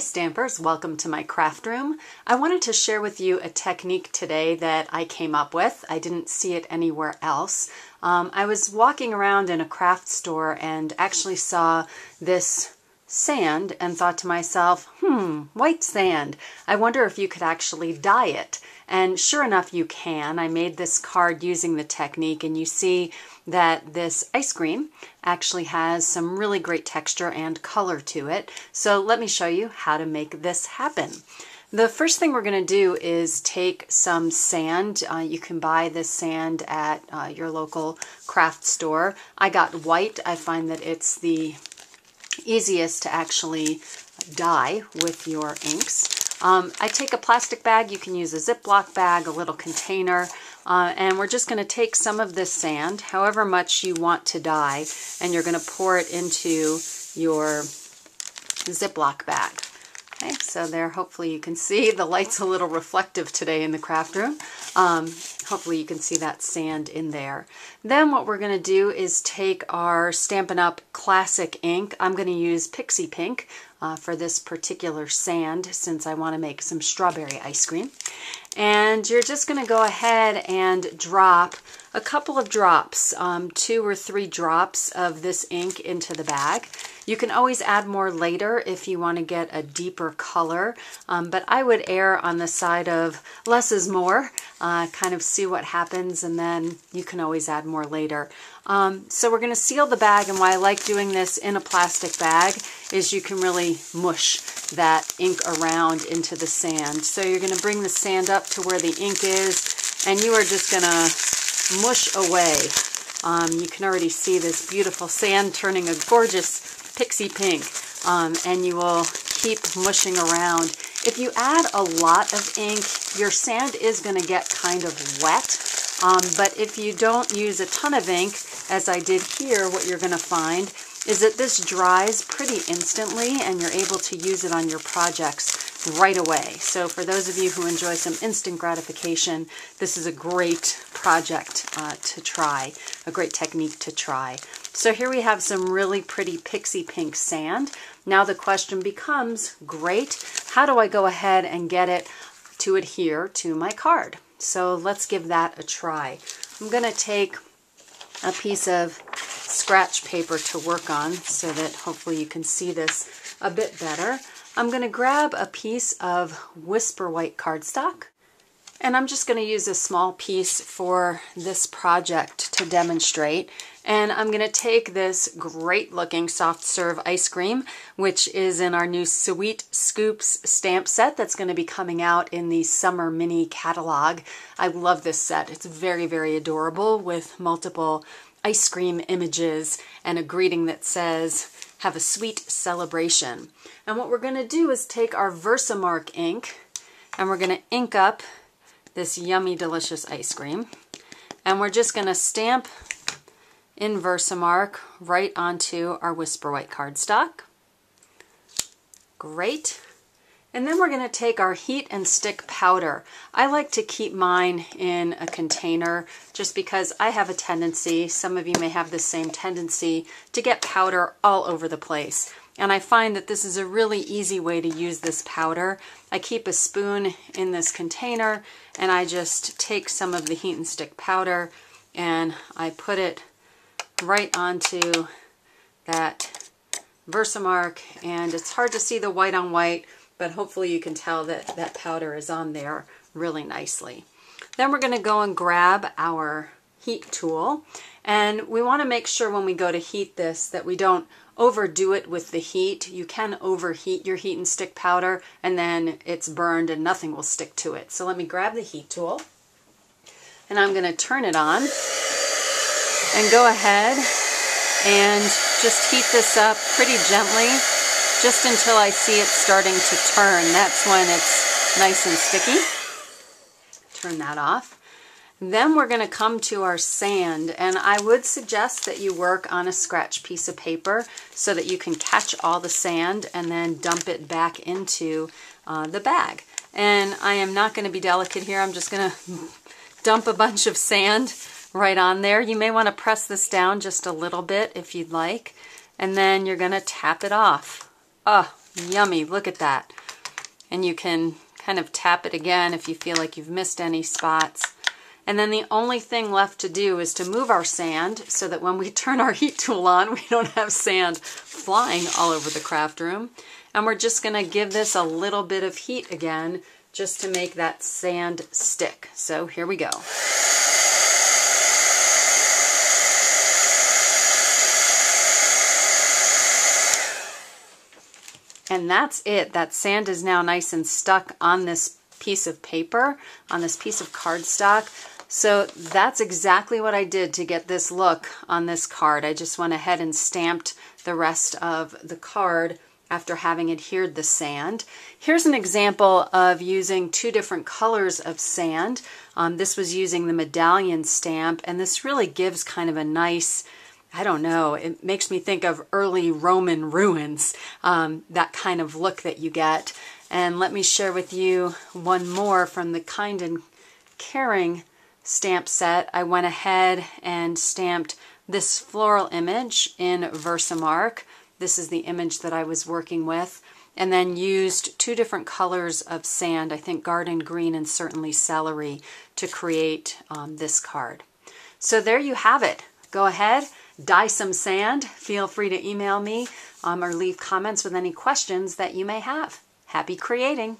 Stampers, welcome to my craft room. I wanted to share with you a technique today that I came up with. I didn't see it anywhere else. I was walking around in a craft store and actually saw this sand and thought to myself, white sand. I wonder if you could actually dye it. And sure enough, you can. I made this card using the technique, and you see that this ice cream actually has some really great texture and color to it. So let me show you how to make this happen. The first thing we're going to do is take some sand. You can buy this sand at your local craft store. I got white. I find that it's the easiest to actually dye with your inks. I take a plastic bag. You can use a Ziploc bag, a little container, and we're just going to take some of this sand, however much you want to dye, and you're going to pour it into your Ziploc bag. Okay, so there, hopefully you can see the light's a little reflective today in the craft room. Hopefully you can see that sand in there. Then what we're going to do is take our Stampin' Up! Classic ink. I'm going to use Pixie Pink for this particular sand since I want to make some strawberry ice cream. And you're just going to go ahead and drop a couple of drops, 2 or 3 drops of this ink into the bag. You can always add more later if you want to get a deeper color, but I would err on the side of less is more, kind of see what happens, and then you can always add more later. So we're going to seal the bag, and why I like doing this in a plastic bag is you can really mush that ink around into the sand. So you're going to bring the sand up to where the ink is, and you are just going to mush away. You can already see this beautiful sand turning a gorgeous pixie pink, and you will keep mushing around. If you add a lot of ink, your sand is going to get kind of wet, but if you don't use a ton of ink, as I did here, what you're going to find is that this dries pretty instantly and you're able to use it on your projects right away. So for those of you who enjoy some instant gratification, this is a great project to try, a great technique to try. So here we have some really pretty pixie pink sand. Now the question becomes, great, how do I go ahead and get it to adhere to my card? So let's give that a try. I'm going to take a piece of scratch paper to work on so that hopefully you can see this a bit better. I'm going to grab a piece of Whisper White cardstock, and I'm just going to use a small piece for this project to demonstrate. And I'm going to take this great looking soft serve ice cream, which is in our new Sweet Scoops stamp set that's going to be coming out in the summer mini catalog. I love this set. It's very, very adorable with multiple ice cream images and a greeting that says, "Have a sweet celebration." And what we're going to do is take our Versamark ink and we're going to ink up this yummy, delicious ice cream. And we're just going to stamp in Versamark right onto our Whisper White cardstock. Great. And then we're going to take our heat and stick powder. I like to keep mine in a container just because I have a tendency, some of you may have the same tendency, to get powder all over the place. And I find that this is a really easy way to use this powder. I keep a spoon in this container and I just take some of the heat and stick powder and I put it right onto that Versamark, and it's hard to see the white on white, but hopefully you can tell that that powder is on there really nicely. Then we're going to go and grab our heat tool, and we want to make sure when we go to heat this that we don't overdo it with the heat. You can overheat your heat and stick powder and then it's burned and nothing will stick to it. So let me grab the heat tool and I'm going to turn it on and go ahead and just heat this up pretty gently just until I see it starting to turn. That's when it's nice and sticky. Turn that off. Then we're going to come to our sand, and I would suggest that you work on a scratch piece of paper so that you can catch all the sand and then dump it back into the bag. And I am not going to be delicate here. I'm just going to dump a bunch of sand right on there. You may want to press this down just a little bit if you'd like, and then you're going to tap it off. Oh, Yummy, look at that. And you can kind of tap it again if you feel like you've missed any spots. And then the only thing left to do is to move our sand so that when we turn our heat tool on, we don't have sand flying all over the craft room. And we're just going to give this a little bit of heat again just to make that sand stick. So here we go. And that's it. That sand is now nice and stuck on this piece of paper, on this piece of cardstock. So that's exactly what I did to get this look on this card. I just went ahead and stamped the rest of the card after having adhered the sand. Here's an example of using two different colors of sand. This was using the medallion stamp, and this really gives kind of a nice, I don't know, it makes me think of early Roman ruins, that kind of look that you get. And let me share with you one more from the Kind and Caring stamp set. I went ahead and stamped this floral image in Versamark. This is the image that I was working with, and then used two different colors of sand, I think garden green and certainly celery, to create this card. So there you have it. Go ahead, dye some sand. Feel free to email me or leave comments with any questions that you may have. Happy creating!